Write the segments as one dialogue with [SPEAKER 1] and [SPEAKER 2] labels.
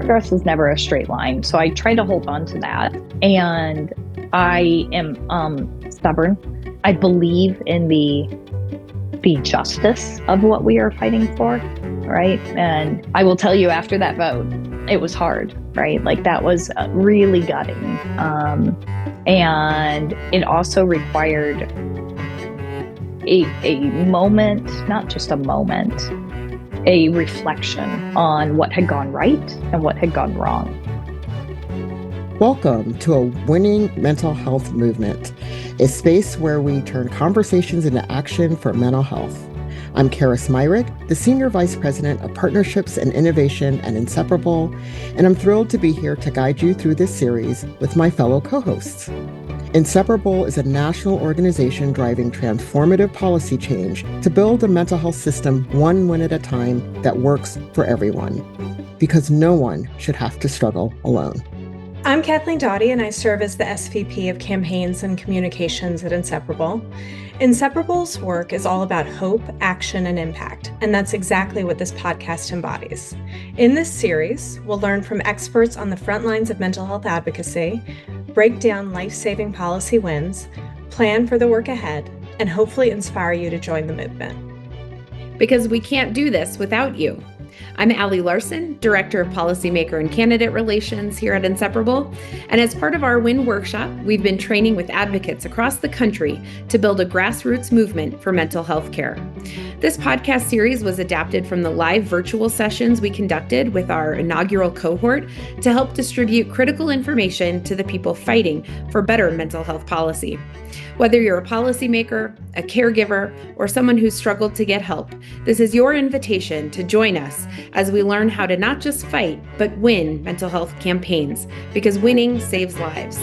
[SPEAKER 1] progress is never a straight line. So I try to hold on to that. And I am stubborn. I believe in the justice of what we are fighting for, right? And I will tell you, after that vote, it was hard, right? Like, that was really gutting. And it also required a moment, not just a moment, a reflection on what had gone right and what had gone wrong.
[SPEAKER 2] Welcome to a winning mental health movement, a space where we turn conversations into action for mental health. I'm Karis Myrick, the Senior Vice President of Partnerships and Innovation at Inseparable, and I'm thrilled to be here to guide you through this series with my fellow co-hosts. Inseparable is a national organization driving transformative policy change to build a mental health system one win at a time that works for everyone, because no one should have to struggle alone.
[SPEAKER 3] I'm Kathleen Doughty, and I serve as the SVP of Campaigns and Communications at Inseparable. Inseparable's work is all about hope, action, and impact, and that's exactly what this podcast embodies. In this series, we'll learn from experts on the front lines of mental health advocacy, break down life-saving policy wins, plan for the work ahead, and hopefully inspire you to join the movement.
[SPEAKER 4] Because we can't do this without you. I'm Allie Larson, Director of Policymaker and Candidate Relations here at Inseparable. And as part of our WIN workshop, we've been training with advocates across the country to build a grassroots movement for mental health care. This podcast series was adapted from the live virtual sessions we conducted with our inaugural cohort to help distribute critical information to the people fighting for better mental health policy. Whether you're a policymaker, a caregiver, or someone who's struggled to get help, this is your invitation to join us as we learn how to not just fight, but win mental health campaigns, because winning saves lives.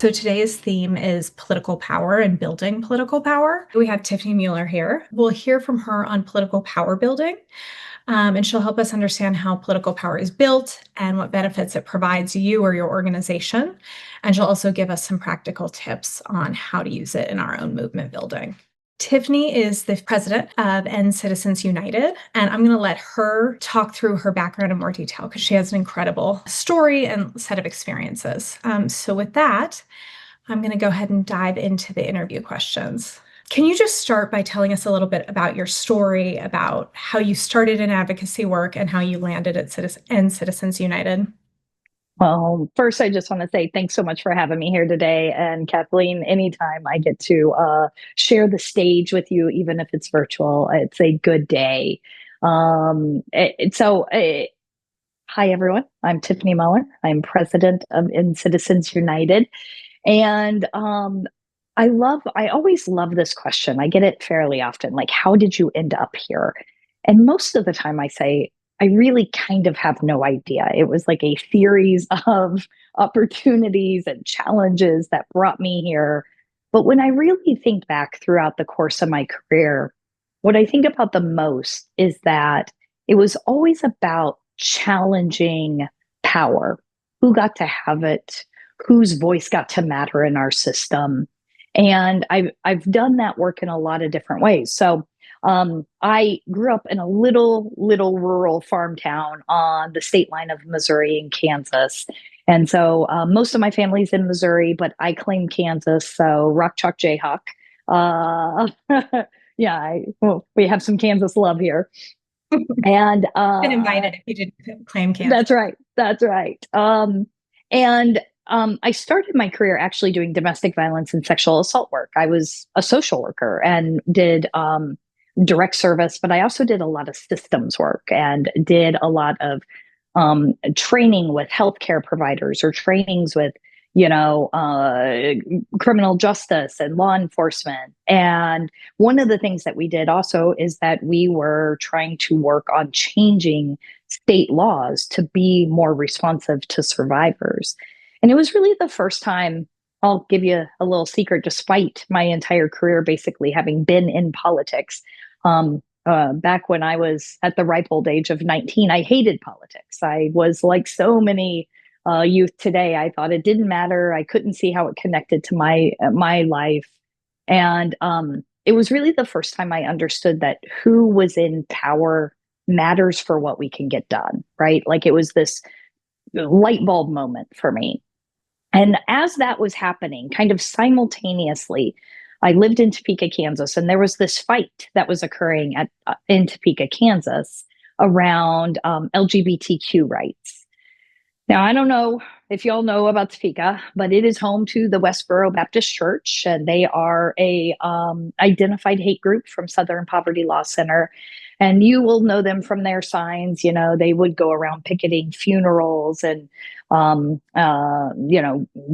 [SPEAKER 3] So today's theme is political power and building political power. We have Tiffany Muller here. We'll hear from her on political power building. And she'll help us understand how political power is built and what benefits it provides you or your organization. And she'll also give us some practical tips on how to use it in our own movement building. Tiffany is the president of End Citizens United, and I'm going to let her talk through her background in more detail because she has an incredible story and set of experiences. So with that, I'm going to go ahead and dive into the interview questions. Can you just start by telling us a little bit about your story, about how you started in advocacy work and how you landed at End Citizens United?
[SPEAKER 1] Well, first, I just want to say thanks so much for having me here today. And Kathleen, anytime I get to share the stage with you, even if it's virtual, it's a good day. Hi, everyone. I'm Tiffany Muller. I'm president of End Citizens United. And I always love this question. I get it fairly often, like, how did you end up here? And most of the time I say, I really kind of have no idea. It was like a series of opportunities and challenges that brought me here. But when I really think back throughout the course of my career, what I think about the most is that it was always about challenging power. Who got to have it? Whose voice got to matter in our system? And I've done that work in a lot of different ways. So I grew up in a little rural farm town on the state line of Missouri and Kansas. And so most of my family's in Missouri, but I claim Kansas. So Rock Chalk Jayhawk. We have some Kansas love here. And
[SPEAKER 3] been invited if you didn't claim Kansas.
[SPEAKER 1] That's right. I started my career actually doing domestic violence and sexual assault work. I was a social worker and did direct service, but I also did a lot of systems work and did a lot of training with healthcare providers or trainings with, criminal justice and law enforcement. And one of the things that we did also is that we were trying to work on changing state laws to be more responsive to survivors. And it was really the first time, I'll give you a little secret, despite my entire career basically having been in politics. Back when I was at the ripe old age of 19, I hated politics. I was like so many youth today. I thought it didn't matter. I couldn't see how it connected to my life. And it was really the first time I understood that who was in power matters for what we can get done, right? Like it was this light bulb moment for me. And as that was happening, kind of simultaneously, I lived in Topeka, Kansas, and there was this fight that was occurring in Topeka, Kansas around LGBTQ rights. Now, I don't know if y'all know about Topeka, but it is home to the Westboro Baptist Church, and they are a identified hate group from Southern Poverty Law Center. And you will know them from their signs. You know, they would go around picketing funerals and,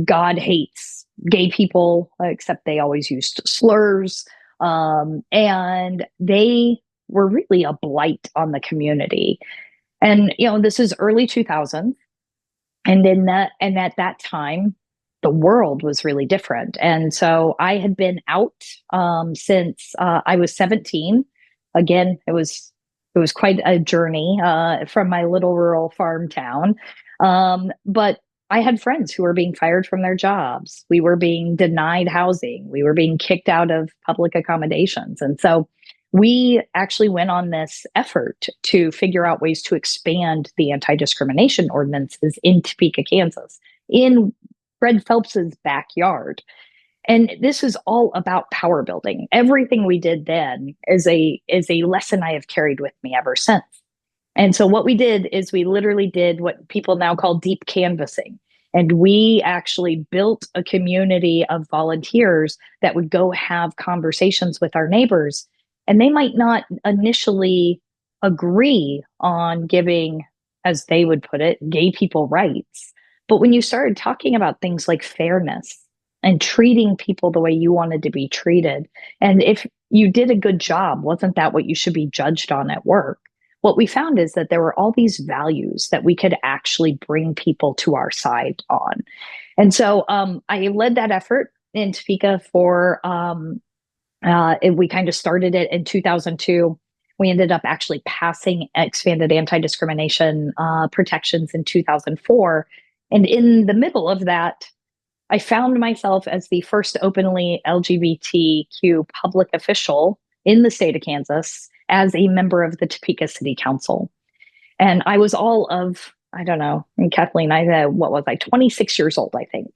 [SPEAKER 1] God hates gay people, except they always used slurs. And they were really a blight on the community. And, this is early 2000s. And at that time, the world was really different. And so I had been out since I was 17. Again, it was quite a journey from my little rural farm town. But I had friends who were being fired from their jobs. We were being denied housing. We were being kicked out of public accommodations. And so we actually went on this effort to figure out ways to expand the anti-discrimination ordinances in Topeka, Kansas, in Fred Phelps's backyard. And this is all about power building. Everything we did then is a lesson I have carried with me ever since. And so what we did is we literally did what people now call deep canvassing. And we actually built a community of volunteers that would go have conversations with our neighbors. And they might not initially agree on giving, as they would put it, gay people rights. But when you started talking about things like fairness and treating people the way you wanted to be treated, and if you did a good job, wasn't that what you should be judged on at work? What we found is that there were all these values that we could actually bring people to our side on. And so I led that effort in Topeka for, we kind of started it in 2002. We ended up actually passing expanded anti-discrimination protections in 2004. And in the middle of that, I found myself as the first openly LGBTQ public official in the state of Kansas as a member of the Topeka City Council. And I was all of, I don't know, and Kathleen, what was I, 26 years old, I think.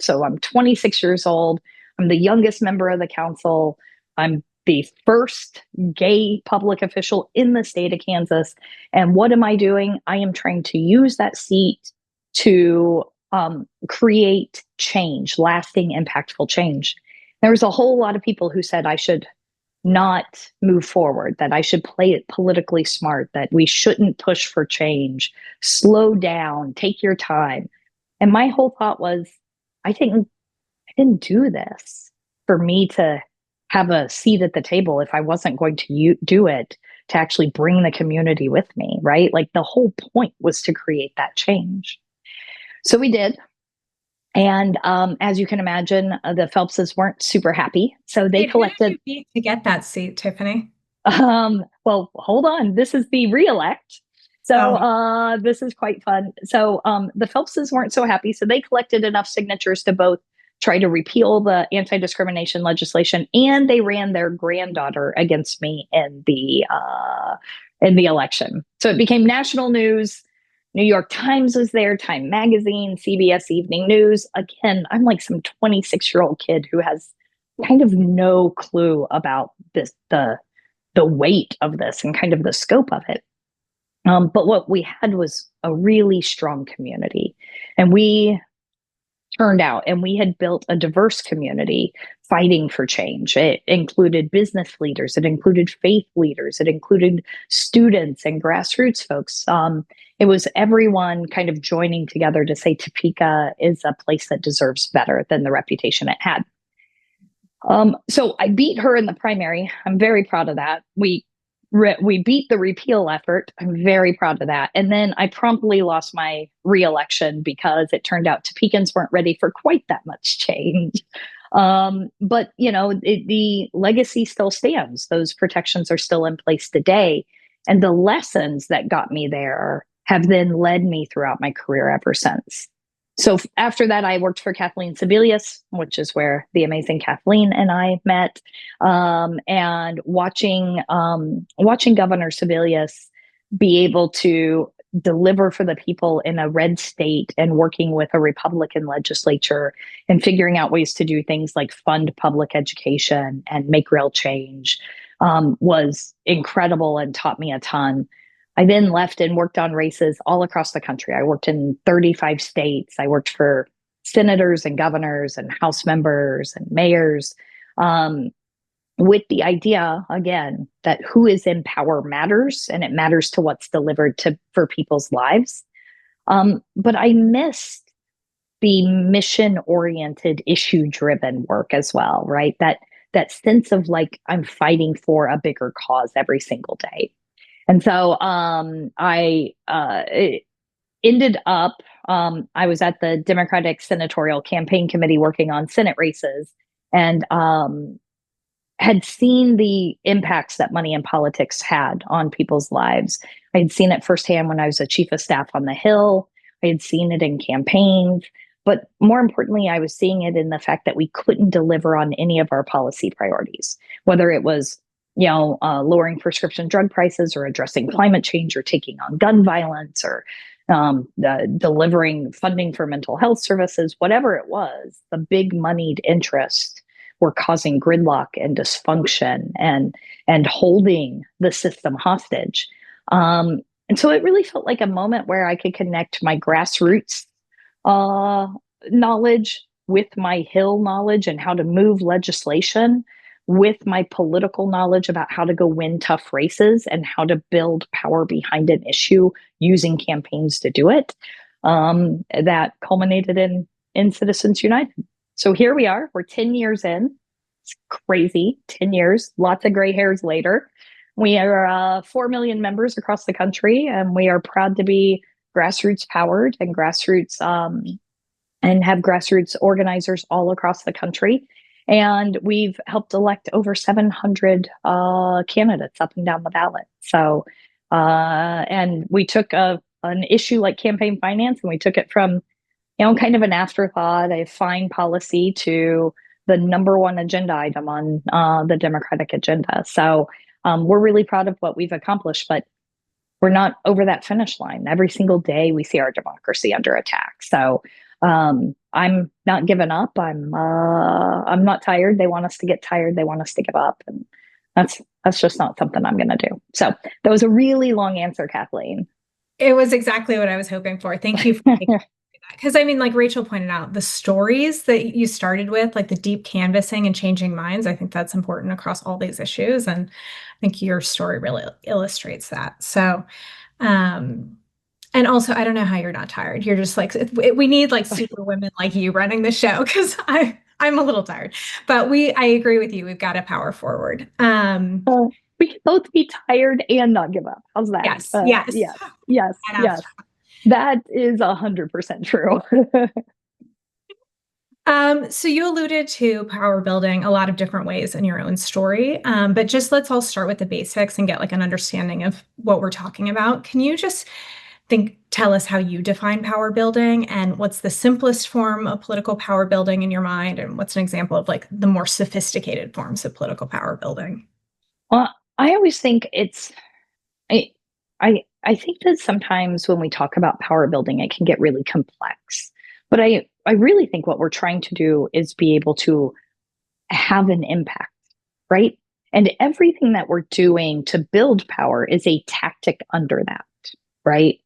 [SPEAKER 1] So I'm 26 years old. I'm the youngest member of the council. I'm the first gay public official in the state of Kansas. And what am I doing? I am trying to use that seat to create change, lasting, impactful change. There was a whole lot of people who said I should not move forward, that I should play it politically smart, that we shouldn't push for change, slow down, take your time. And my whole thought was, I didn't do this for me to have a seat at the table if I wasn't going to do it to actually bring the community with me, right? Like the whole point was to create that change. So we did. And as you can imagine, the Phelpses weren't super happy. So they collected.
[SPEAKER 3] Who did you beat to get that seat, Tiffany?
[SPEAKER 1] Well, hold on. This is the reelect. So this is quite fun. So the Phelpses weren't so happy. So they collected enough signatures to both try to repeal the anti-discrimination legislation, and they ran their granddaughter against me in the election. So it became national news. New York Times was there, Time Magazine, CBS Evening News. Again, I'm like some 26-year-old kid who has kind of no clue about this, the weight of this and kind of the scope of it. But what we had was a really strong community, and we turned out and we had built a diverse community fighting for change. It included business leaders, it included faith leaders, it included students and grassroots folks. It was everyone kind of joining together to say Topeka is a place that deserves better than the reputation it had. So I beat her in the primary. I'm very proud of that. We beat the repeal effort. I'm very proud of that. And then I promptly lost my reelection because it turned out Topekans weren't ready for quite that much change. But, the legacy still stands. Those protections are still in place today. And the lessons that got me there have then led me throughout my career ever since. So after that, I worked for Kathleen Sebelius, which is where the amazing Kathleen and I met, and watching Governor Sebelius be able to deliver for the people in a red state and working with a Republican legislature and figuring out ways to do things like fund public education and make real change was incredible and taught me a ton. I then left and worked on races all across the country. I worked in 35 states. I worked for senators and governors and House members and mayors, with the idea, again, that who is in power matters, and it matters to what's delivered to for people's lives. But I missed the mission-oriented, issue-driven work as well, right? That sense of like I'm fighting for a bigger cause every single day. And so I ended up, I was at the Democratic Senatorial Campaign Committee working on Senate races, and had seen the impacts that money in politics had on people's lives. I had seen it firsthand when I was a chief of staff on the Hill. I had seen it in campaigns. But more importantly, I was seeing it in the fact that we couldn't deliver on any of our policy priorities, whether it was lowering prescription drug prices or addressing climate change or taking on gun violence or delivering funding for mental health services, whatever it was, the big moneyed interests were causing gridlock and dysfunction and holding the system hostage. And so it really felt like a moment where I could connect my grassroots knowledge with my Hill knowledge and how to move legislation with my political knowledge about how to go win tough races and how to build power behind an issue using campaigns to do it. That culminated in Citizens United. So here we are. We're 10 years in. It's crazy. 10 years, lots of gray hairs later. We are 4 million members across the country, and we are proud to be grassroots powered and grassroots and have grassroots organizers all across the country. And we've helped elect over 700 candidates up and down the ballot. So, and we took an issue like campaign finance, and we took it from, kind of an afterthought, a fine policy, to the number one agenda item on the Democratic agenda. So we're really proud of what we've accomplished, but we're not over that finish line. Every single day we see our democracy under attack. So I'm not giving up. I'm not tired. They want us to get tired. They want us to give up. And that's just not something I'm going to do. So that was a really long answer, Kathleen.
[SPEAKER 3] It was exactly what I was hoping for. Thank you for taking that. Because I mean, like Rachel pointed out, the stories that you started with, like the deep canvassing and changing minds, I think that's important across all these issues. And I think your story really illustrates that. So, and also, I don't know how you're not tired. You're just like, we need like super women like you running the show, because I'm a little tired. But I agree with you. We've got to power forward.
[SPEAKER 1] We can both be tired and not give up. How's that? Yes. That is 100% true.
[SPEAKER 3] So you alluded to power building a lot of different ways in your own story, but just let's all start with the basics and get like an understanding of what we're talking about. Can you just tell us how you define power building, and what's the simplest form of political power building in your mind, and what's an example of like the more sophisticated forms of political power building?
[SPEAKER 1] Well, I always think I think that sometimes when we talk about power building, it can get really complex. But I really think what we're trying to do is be able to have an impact, right? And everything that we're doing to build power is a tactic under that, right?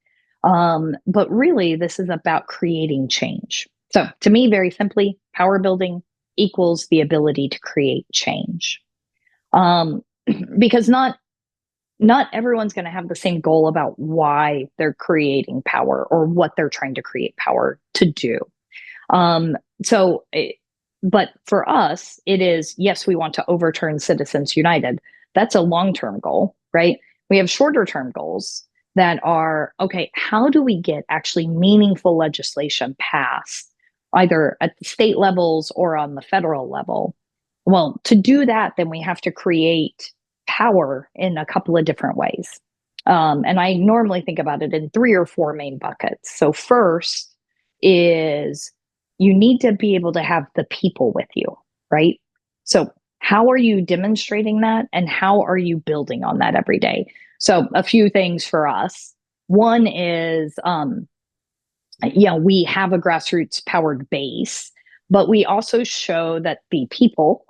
[SPEAKER 1] But really, this is about creating change. So to me, very simply, power building equals the ability to create change. Because not everyone's going to have the same goal about why they're creating power or what they're trying to create power to do. But for us, it is, yes, we want to overturn Citizens United. That's a long-term goal, right? We have shorter-term goals that are, okay, how do we get actually meaningful legislation passed, either at the state levels or on the federal level? Well, to do that, then we have to create power in a couple of different ways. And I normally think about it in 3 or 4 main buckets. So first is you need to be able to have the people with you, right? So how are you demonstrating that, and how are you building on that every day? So a few things for us. One is, we have a grassroots powered base, but we also show that the people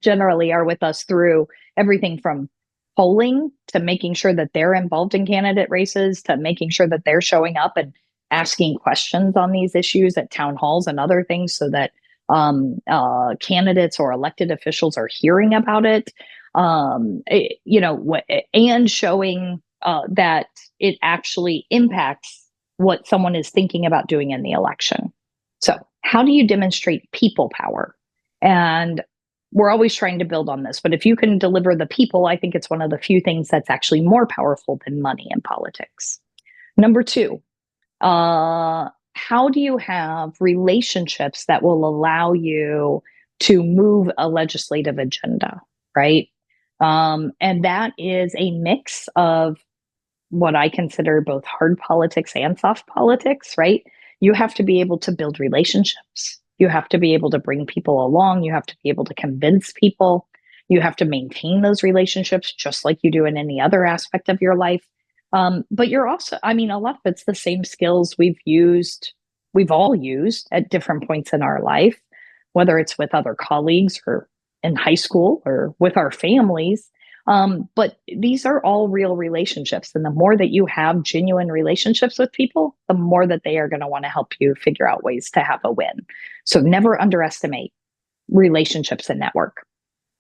[SPEAKER 1] generally are with us through everything from polling to making sure that they're involved in candidate races to making sure that they're showing up and asking questions on these issues at town halls and other things so that candidates or elected officials are hearing about it. And showing that it actually impacts what someone is thinking about doing in the election. So, how do you demonstrate people power? And we're always trying to build on this, but if you can deliver the people, I think it's one of the few things that's actually more powerful than money in politics. Number two, how do you have relationships that will allow you to move a legislative agenda, right? And that is a mix of what I consider both hard politics and soft politics, right? You have to be able to build relationships. You have to be able to bring people along. You have to be able to convince people. You have to maintain those relationships just like you do in any other aspect of your life. But you're also, a lot of it's the same skills we've all used at different points in our life, whether it's with other colleagues or in high school or with our families. But these are all real relationships. And the more that you have genuine relationships with people, the more that they are going to want to help you figure out ways to have a win. So never underestimate relationships and network.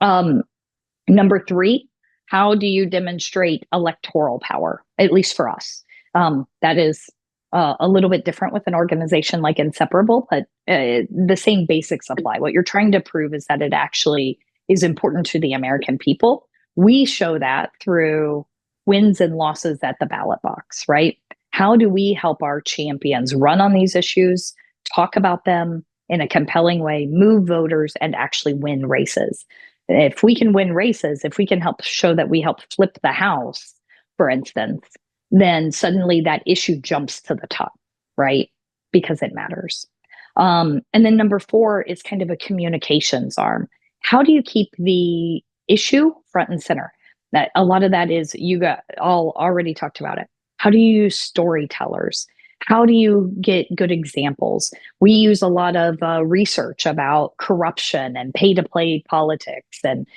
[SPEAKER 1] Number three, how do you demonstrate electoral power? At least for us. That is a little bit different with an organization like Inseparable, but the same basics apply. What you're trying to prove is that it actually is important to the American people. We show that through wins and losses at the ballot box, right? How do we help our champions run on these issues, talk about them in a compelling way, move voters, and actually win races? If we can win races, if we can help show that we help flip the House, for instance, then suddenly that issue jumps to the top, right? Because it matters. And then number four is kind of a communications arm. How do you keep the issue front and center? That a lot of that is you got all already talked about it. How do you use storytellers? How do you get good examples? We use a lot of research about corruption and pay to play politics and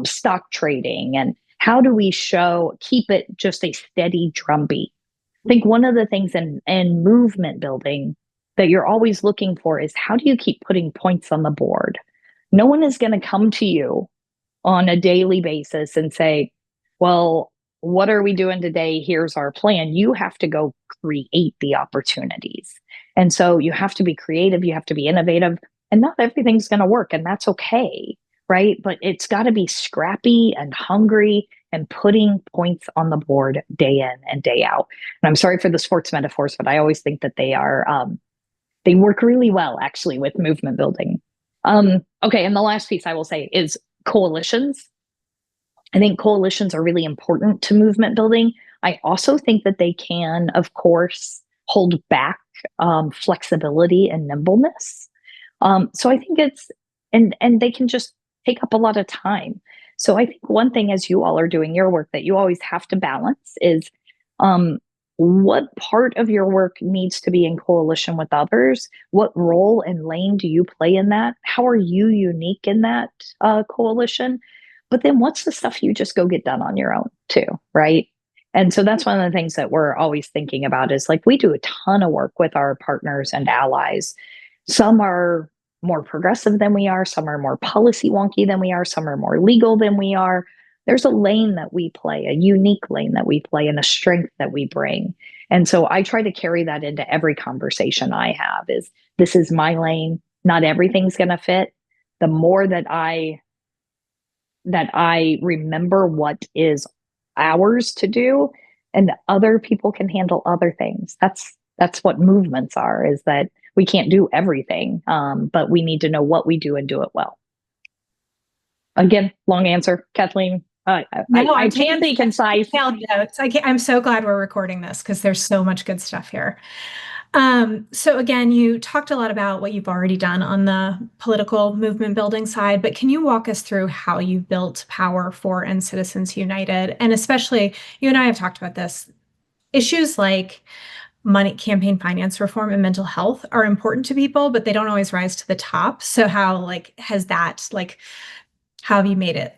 [SPEAKER 1] stock trading, and how do we keep it just a steady drumbeat? I think one of the things in movement building that you're always looking for is how do you keep putting points on the board? No one is going to come to you on a daily basis and say, well, what are we doing today? Here's our plan. You have to go create the opportunities. And so you have to be creative, you have to be innovative, and not everything's going to work, and that's okay, right? But it's got to be scrappy and hungry and putting points on the board day in and day out. And I'm sorry for the sports metaphors, but I always think that they work really well actually with movement building. Okay, and the last piece I will say is coalitions. I think coalitions are really important to movement building. I also think that they can, of course, hold back flexibility and nimbleness. So I think and they can just take up a lot of time. So I think one thing as you all are doing your work that you always have to balance is what part of your work needs to be in coalition with others? What role and lane do you play in that? How are you unique in that coalition? But then what's the stuff you just go get done on your own too, right? And so that's one of the things that we're always thinking about is like we do a ton of work with our partners and allies. Some are more progressive than we are. Some are more policy wonky than we are. Some are more legal than we are. There's a lane that we play, a unique lane that we play, and a strength that we bring. And so I try to carry that into every conversation I have is this is my lane. Not everything's going to fit. The more that I remember what is ours to do and other people can handle other things. That's what movements are, is that we can't do everything, but we need to know what we do and do it well. Again, long answer, Kathleen. I can't be concise.
[SPEAKER 3] Notes. I'm so glad we're recording this because there's so much good stuff here. So again, you talked a lot about what you've already done on the political movement building side, but can you walk us through how you built power for And Citizens United? And especially, you and I have talked about this. Issues like money, campaign finance reform, and mental health are important to people, but they don't always rise to the top. So how how have you made it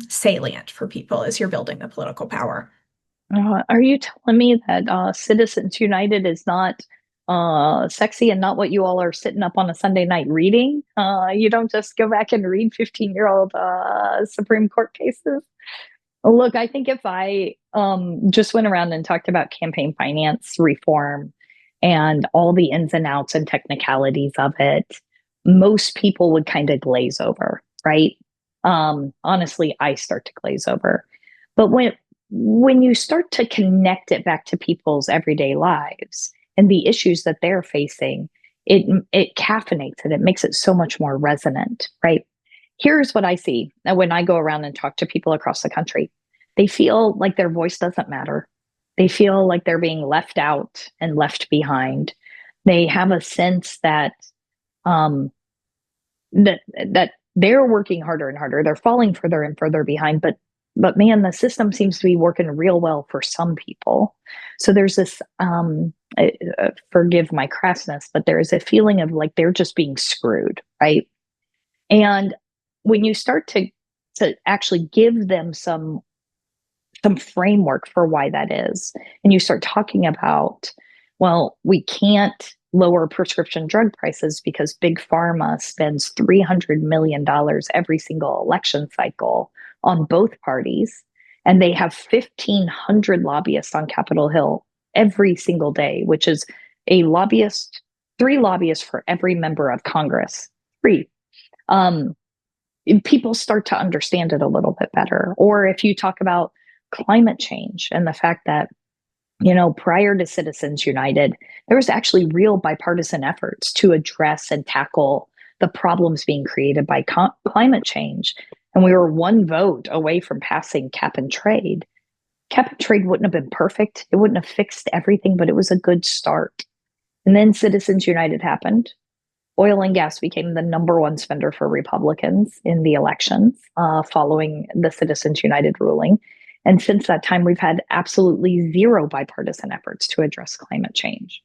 [SPEAKER 3] salient for people as you're building the political power?
[SPEAKER 1] Are you telling me that Citizens United is not sexy and not what you all are sitting up on a Sunday night reading? You don't just go back and read 15-year-old Supreme Court cases? Look, I think if I just went around and talked about campaign finance reform and all the ins and outs and technicalities of it, most people would kind of glaze over, right? Honestly, I start to glaze over. But when you start to connect it back to people's everyday lives and the issues that they're facing, it caffeinates it. It makes it so much more resonant, right? Here's what I see when I go around and talk to people across the country. They feel like their voice doesn't matter. They feel like they're being left out and left behind. They have a sense that um, that they're working harder and harder. They're falling further and further behind. But man, the system seems to be working real well for some people. So there's this forgive my crassness, but there is a feeling of like they're just being screwed, right? And when you start to actually give them some framework for why that is, and you start talking about, well, we can't lower prescription drug prices because big pharma spends $300 million every single election cycle on both parties, and they have 1,500 lobbyists on Capitol Hill every single day, which is a lobbyist, 3 lobbyists for every member of Congress. 3. um, People start to understand it a little bit better. Or if you talk about climate change and the fact that, prior to Citizens United, there was actually real bipartisan efforts to address and tackle the problems being created by climate change. And we were one vote away from passing cap and trade. Cap and trade wouldn't have been perfect. It wouldn't have fixed everything, but it was a good start. And then Citizens United happened. Oil and gas became the number one spender for Republicans in the elections following the Citizens United ruling. And since that time, we've had absolutely zero bipartisan efforts to address climate change.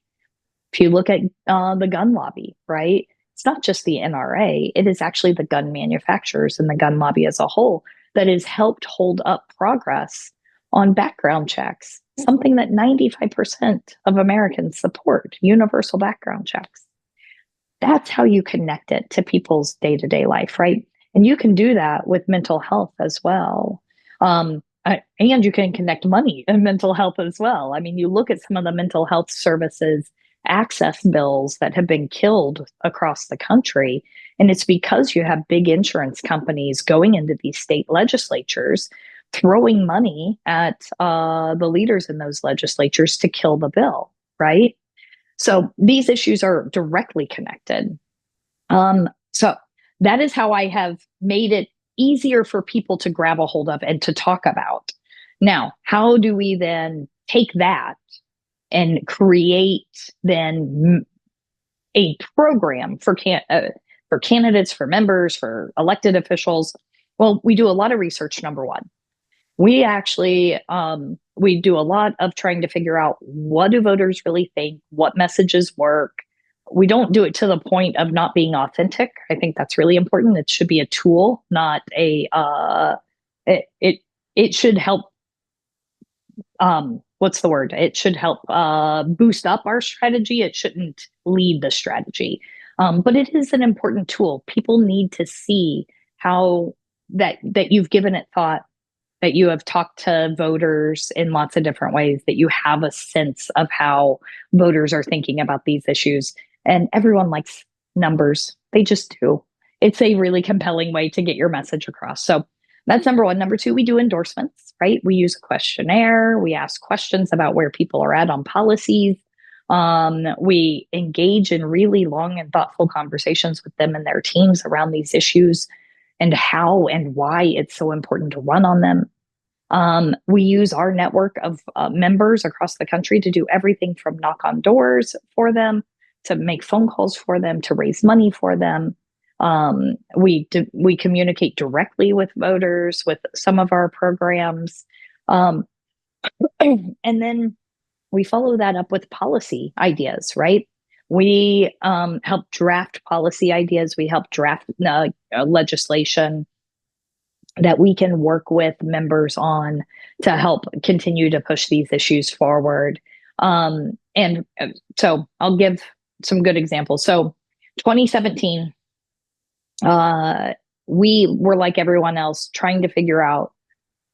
[SPEAKER 1] If you look at the gun lobby, right? It's not just the NRA, it is actually the gun manufacturers and the gun lobby as a whole that has helped hold up progress on background checks, something that 95% of Americans support, universal background checks. That's how you connect it to people's day-to-day life, right? And you can do that with mental health as well. And you can connect money and mental health as well. I mean, you look at some of the mental health services access bills that have been killed across the country, and it's because you have big insurance companies going into these state legislatures, throwing money at the leaders in those legislatures to kill the bill, right? So these issues are directly connected. So that is how I have made it easier for people to grab a hold of and to talk about. Now, how do we then take that and create then a program for candidates, for members, for elected officials? Well, we do a lot of research, number one. We actually we do a lot of trying to figure out, what do voters really think, what messages work. We don't do it to the point of not being authentic. I think that's really important. It should be a tool, not a it should help what's the word? It should help boost up our strategy. It shouldn't lead the strategy. But it is an important tool. People need to see how that you've given it thought, that you have talked to voters in lots of different ways, that you have a sense of how voters are thinking about these issues. And everyone likes numbers. They just do. It's a really compelling way to get your message across. So that's number one. Number two, we do endorsements, right? We use a questionnaire. We ask questions about where people are at on policies. We engage in really long and thoughtful conversations with them and their teams around these issues and how and why it's so important to run on them. We use our network of members across the country to do everything from knock on doors for them, to make phone calls for them, to raise money for them. We communicate directly with voters with some of our programs. And then we follow that up with policy ideas, right? We help draft policy ideas. We help draft legislation that we can work with members on to help continue to push these issues forward. And so I'll give some good examples. So 2017, we were like everyone else trying to figure out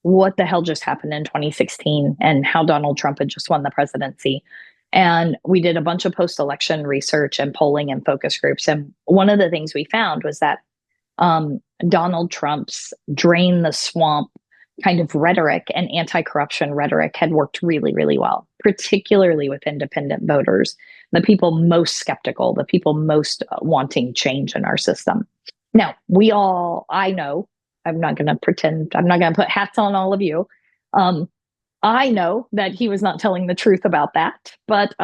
[SPEAKER 1] what the hell just happened in 2016 and how Donald Trump had just won the presidency. And we did a bunch of post-election research and polling and focus groups. And one of the things we found was that Donald Trump's drain the swamp kind of rhetoric and anti-corruption rhetoric had worked really, really well, particularly with independent voters, the people most skeptical, the people most wanting change in our system. Now, I know, I'm not going to pretend, I'm not going to put hats on all of you. I know that he was not telling the truth about that, but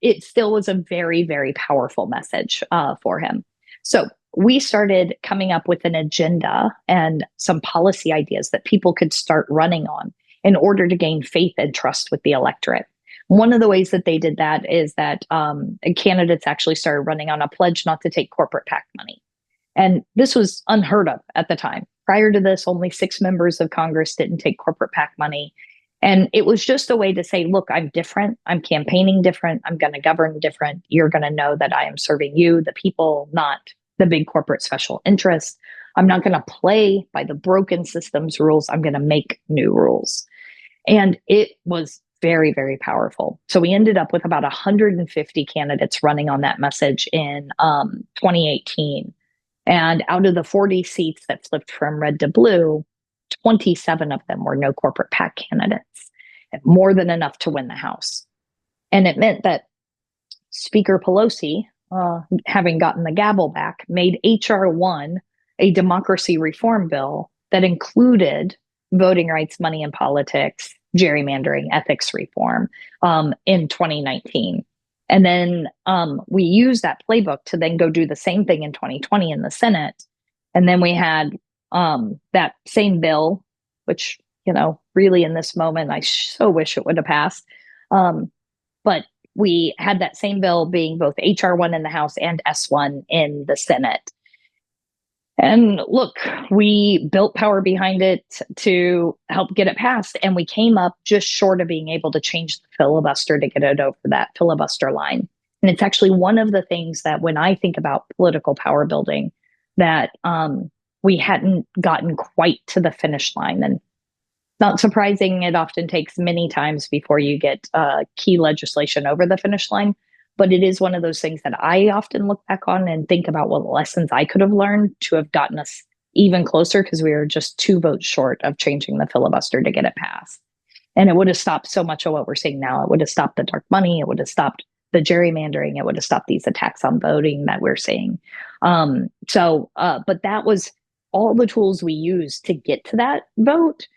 [SPEAKER 1] it still was a very, very powerful message for him. So we started coming up with an agenda and some policy ideas that people could start running on in order to gain faith and trust with the electorate. One of the ways that they did that is that candidates actually started running on a pledge not to take corporate PAC money. And this was unheard of at the time. Prior to this, only 6 members of Congress didn't take corporate PAC money. And it was just a way to say, look, I'm different. I'm campaigning different. I'm going to govern different. You're going to know that I am serving you, the people, not the big corporate special interest. I'm not going to play by the broken system's rules. I'm going to make new rules. And it was very, very powerful. So we ended up with about 150 candidates running on that message in 2018. And out of the 40 seats that flipped from red to blue, 27 of them were no corporate PAC candidates, and more than enough to win the House. And it meant that Speaker Pelosi, having gotten the gavel back, made H.R. 1 a democracy reform bill that included voting rights, money in politics, gerrymandering, ethics reform in 2019. And then we used that playbook to then go do the same thing in 2020 in the Senate. And then we had that same bill, which, really in this moment, I so wish it would have passed. But we had that same bill being both H.R. 1 in the House and S1 in the Senate. And look, we built power behind it to help get it passed. And we came up just short of being able to change the filibuster to get it over that filibuster line. And it's actually one of the things that when I think about political power building, that we hadn't gotten quite to the finish line. And not surprising, it often takes many times before you get key legislation over the finish line. But it is one of those things that I often look back on and think about what lessons I could have learned to have gotten us even closer, because we were just 2 votes short of changing the filibuster to get it passed. And it would have stopped so much of what we're seeing now. It would have stopped the dark money. It would have stopped the gerrymandering. It would have stopped these attacks on voting that we're seeing. But that was all the tools we used to get to that vote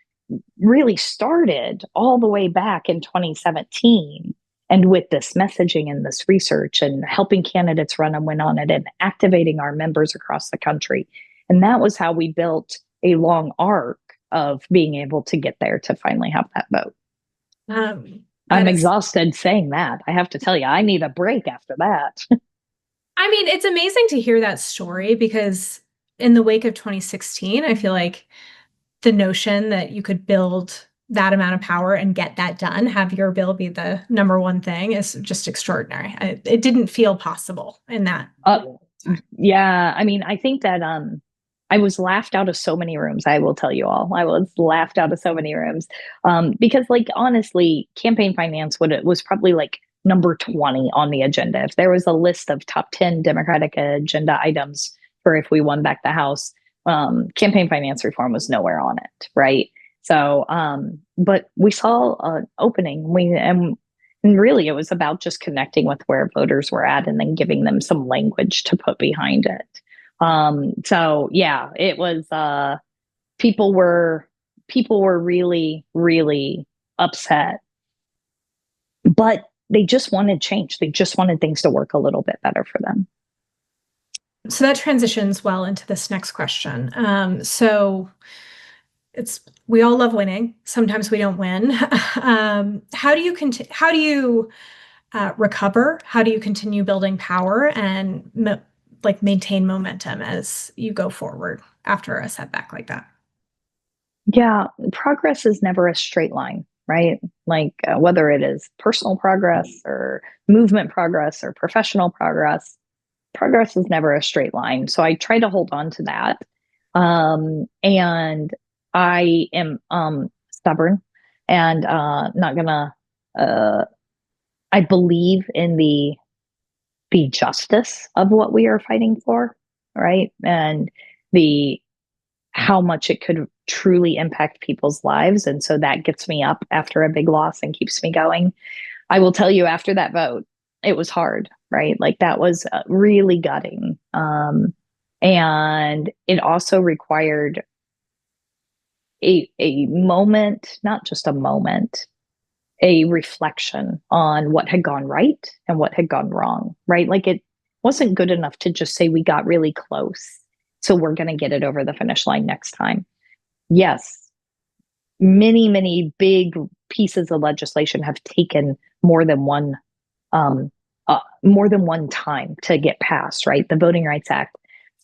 [SPEAKER 1] really started all the way back in 2017. And with this messaging and this research and helping candidates run and win on it and activating our members across the country. And that was how we built a long arc of being able to get there to finally have that vote. I'm exhausted saying that. I have to tell you, I need a break after that.
[SPEAKER 3] I mean, it's amazing to hear that story, because in the wake of 2016, I feel like the notion that you could build that amount of power and get that done, have your bill be the number one thing, is just extraordinary. It didn't feel possible in that.
[SPEAKER 1] Yeah. I mean, I think that I was laughed out of so many rooms. I will tell you all, I was laughed out of so many rooms because, like, honestly, campaign finance was probably like number 20 on the agenda. If there was a list of top 10 Democratic agenda items for if we won back the House, campaign finance reform was nowhere on it, right? So, but we saw an opening. And really, it was about just connecting with where voters were at and then giving them some language to put behind it. So yeah, it was. People were people were really, really upset, but they just wanted change. They just wanted things to work a little bit better for them.
[SPEAKER 3] So that transitions well into this next question. So we all love winning. Sometimes we don't win. How do you recover? How do you continue building power and maintain momentum as you go forward after a setback like that?
[SPEAKER 1] Yeah, progress is never a straight line, right? Like whether it is personal progress or movement progress or professional progress, progress is never a straight line. So I try to hold on to that. And I am stubborn and not gonna. I believe in the justice of what we are fighting for, right? And the how much it could truly impact people's lives. And so that gets me up after a big loss and keeps me going. I will tell you, after that vote, it was hard, right? Like that was really gutting. And it also required a moment, not just a moment, a reflection on what had gone right and what had gone wrong, right? Like it wasn't good enough to just say we got really close, so we're going to get it over the finish line next time. Yes, many, many big pieces of legislation have taken more than one time to get passed, right? The Voting Rights Act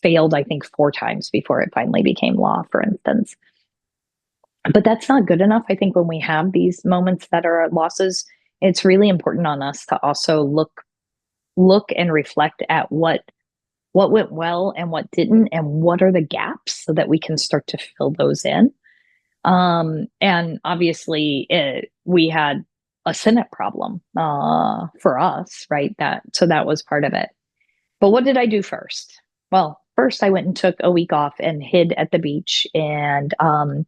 [SPEAKER 1] failed, I think, 4 times before it finally became law, for instance. But that's not good enough. I think when we have these moments that are losses, it's really important on us to also look and reflect at what went well and what didn't, and what are the gaps so that we can start to fill those in. And obviously, we had a Senate problem for us, right? So that was part of it. But what did I do first? Well, first I went and took a week off and hid at the beach and on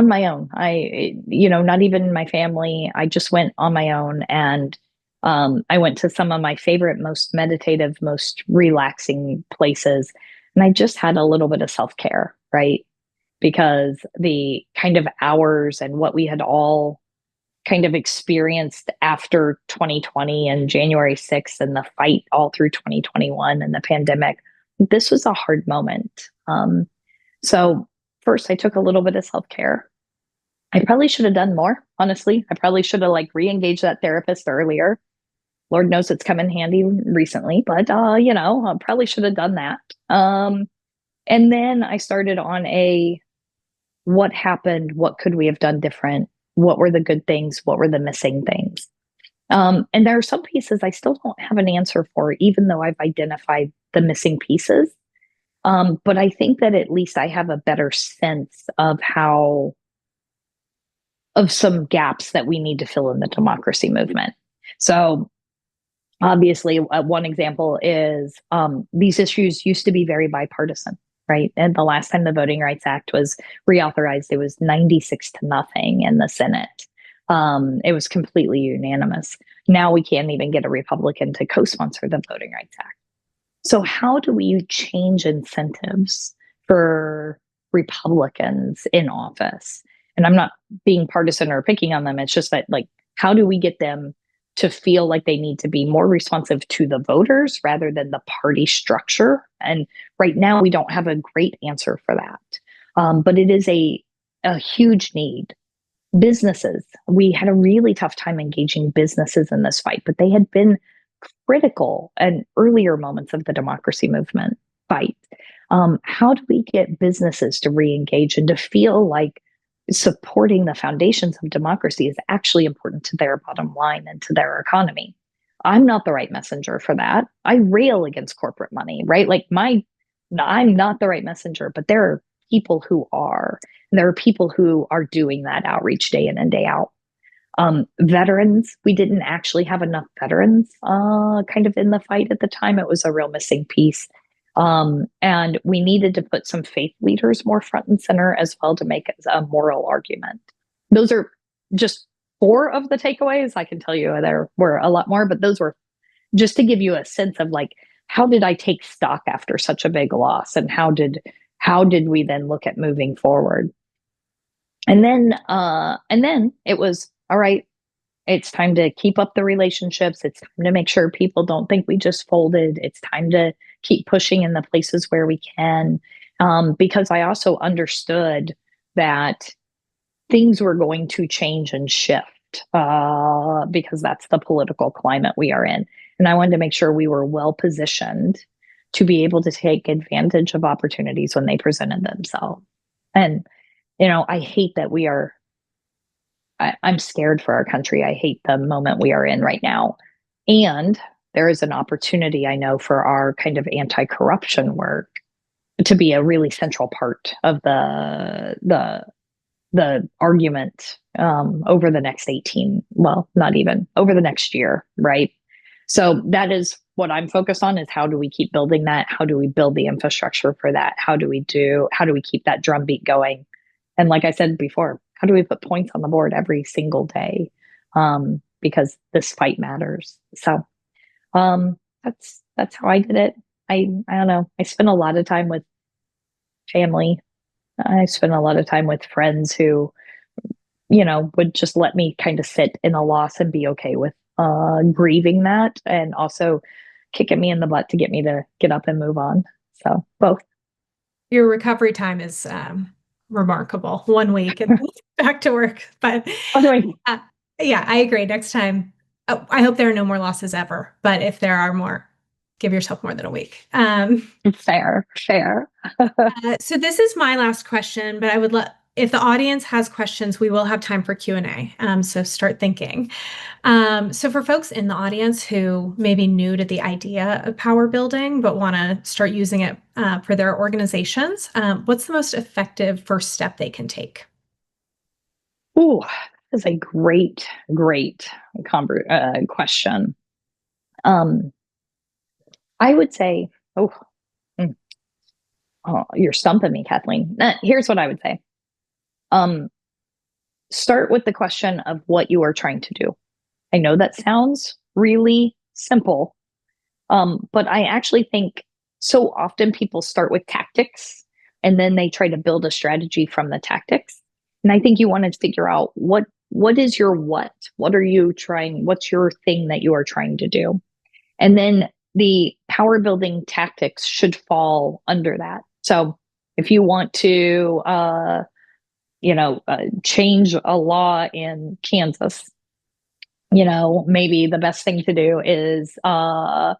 [SPEAKER 1] my own. Not even my family. I just went on my own, and I went to some of my favorite, most meditative, most relaxing places, and I just had a little bit of self-care, right? Because the kind of hours and what we had all kind of experienced after 2020 and January 6th and the fight all through 2021 and the pandemic, this was a hard moment. So first I took a little bit of self-care. I probably should have done more, honestly. I probably should have re-engaged that therapist earlier. Lord knows it's come in handy recently, but I probably should have done that. And then I started on what happened? What could we have done different? What were the good things? What were the missing things? And there are some pieces I still don't have an answer for, even though I've identified the missing pieces. But I think that at least I have a better sense of some gaps that we need to fill in the democracy movement. So obviously, one example is these issues used to be very bipartisan, right? And the last time the Voting Rights Act was reauthorized, it was 96-0 in the Senate. It was completely unanimous. Now we can't even get a Republican to co-sponsor the Voting Rights Act. So how do we change incentives for Republicans in office? And I'm not being partisan or picking on them. It's just that, how do we get them to feel like they need to be more responsive to the voters rather than the party structure? And right now, we don't have a great answer for that. But it is a huge need. Businesses, we had a really tough time engaging businesses in this fight, but they had been critical in earlier moments of the democracy movement fight. How do we get businesses to re-engage and to feel like supporting the foundations of democracy is actually important to their bottom line and to their economy? I'm not the right messenger for that. I rail against corporate money, right? I'm not the right messenger, but there are people who are. And there are people who are doing that outreach day in and day out. Veterans, we didn't actually have enough veterans kind of in the fight at the time. It was a real missing piece. And we needed to put some faith leaders more front and center as well to make a moral argument. Those are just 4 of the takeaways. I can tell you there were a lot more, but those were just to give you a sense of how did I take stock after such a big loss, and how did we then look at moving forward? And then it was all right. It's time to keep up the relationships. It's time to make sure people don't think we just folded. It's time to keep pushing in the places where we can, because I also understood that things were going to change and shift, because that's the political climate we are in. And I wanted to make sure we were well positioned to be able to take advantage of opportunities when they presented themselves. And, I hate that I'm scared for our country. I hate the moment we are in right now. And there is an opportunity, I know, for our kind of anti-corruption work to be a really central part of the argument, over the next 18, well, not even over the next year, right? So that is what I'm focused on, is how do we keep building that? How do we build the infrastructure for that? How do we keep that drumbeat going? And like I said before, how do we put points on the board every single day? Because this fight matters. So that's how I did it. I don't know. I spent a lot of time with family. I spent a lot of time with friends who, would just let me kind of sit in a loss and be okay with grieving that, and also kicking me in the butt to get me to get up and move on. So both.
[SPEAKER 3] Your recovery time is remarkable. 1 week and back to work. But yeah, I agree. Next time, I hope there are no more losses ever. But if there are more, give yourself more than a week.
[SPEAKER 1] Fair.
[SPEAKER 3] So this is my last question, but I would if the audience has questions, we will have time for Q&A. So start thinking. So for folks in the audience who may be new to the idea of power building, but want to start using it for their organizations, what's the most effective first step they can take?
[SPEAKER 1] Ooh, that's a great question. I would say, you're stumping me, Kathleen. Here's what I would say. Start with the question of what you are trying to do. I know that sounds really simple, but I actually think so often people start with tactics and then they try to build a strategy from the tactics. And I think you want to figure out what is your what? What are you trying? What's your thing that you are trying to do? And then the power building tactics should fall under that. So if you want to, change a law in Kansas, maybe the best thing to do is to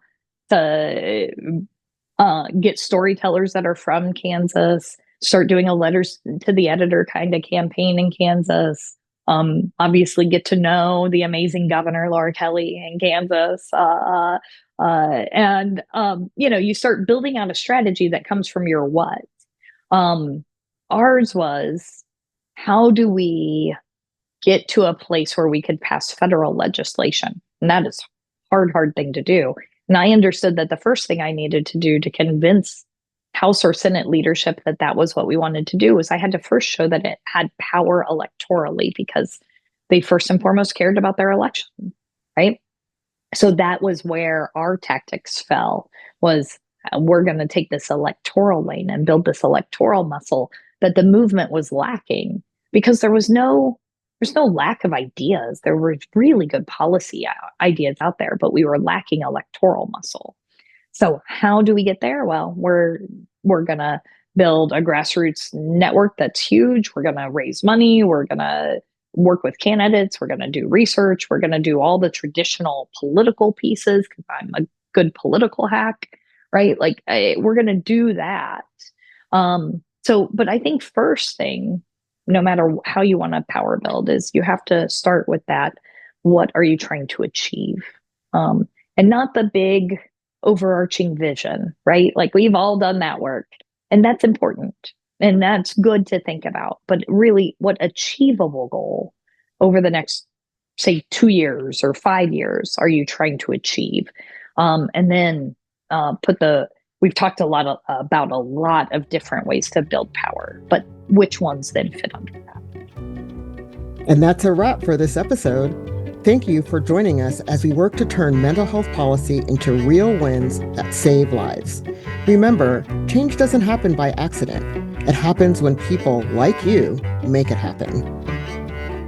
[SPEAKER 1] get storytellers that are from Kansas, start doing a letters to the editor kind of campaign in Kansas. Obviously get to know the amazing governor, Laura Kelly, in Kansas. And you start building out a strategy that comes from your what. Ours was, how do we get to a place where we could pass federal legislation? And that is hard thing to do. And I understood that the first thing I needed to do to convince House or Senate leadership that was what we wanted to do was I had to first show that it had power electorally, because they first and foremost cared about their election, right? So that was where our tactics fell, was we're going to take this electoral lane and build this electoral muscle that the movement was lacking, because there's no lack of ideas. There were really good policy ideas out there, but we were lacking electoral muscle. So how do we get there? Well, we're going to build a grassroots network that's huge. We're going to raise money. We're going to work with candidates. We're going to do research. We're going to do all the traditional political pieces, because I'm a good political hack, right? We're going to do that. But I think first thing, no matter how you want to power build, is you have to start with that. What are you trying to achieve? And not the big overarching vision, right? We've all done that work, and that's important. And that's good to think about. But really, what achievable goal over the next, say, 2 years or 5 years are you trying to achieve? And then we've talked about a lot of different ways to build power, but which ones then fit under that?
[SPEAKER 2] And that's a wrap for this episode. Thank you for joining us as we work to turn mental health policy into real wins that save lives. Remember, change doesn't happen by accident. It happens when people like you make it happen.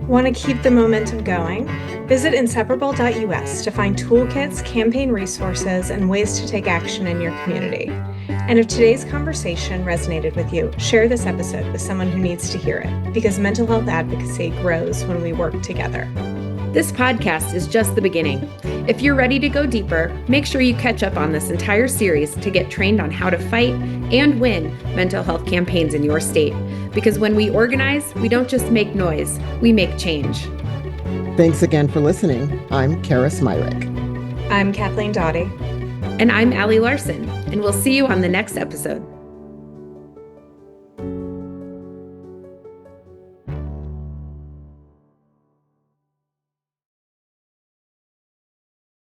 [SPEAKER 3] Want to keep the momentum going? Visit inseparable.us to find toolkits, campaign resources, and ways to take action in your community. And if today's conversation resonated with you, share this episode with someone who needs to hear it, because mental health advocacy grows when we work together.
[SPEAKER 4] This podcast is just the beginning. If you're ready to go deeper, make sure you catch up on this entire series to get trained on how to fight and win mental health campaigns in your state. Because when we organize, we don't just make noise, we make change.
[SPEAKER 2] Thanks again for listening. I'm Karis Myrick.
[SPEAKER 3] I'm Kathleen Doughty.
[SPEAKER 4] And I'm Allie Larson, and we'll see you on the next episode.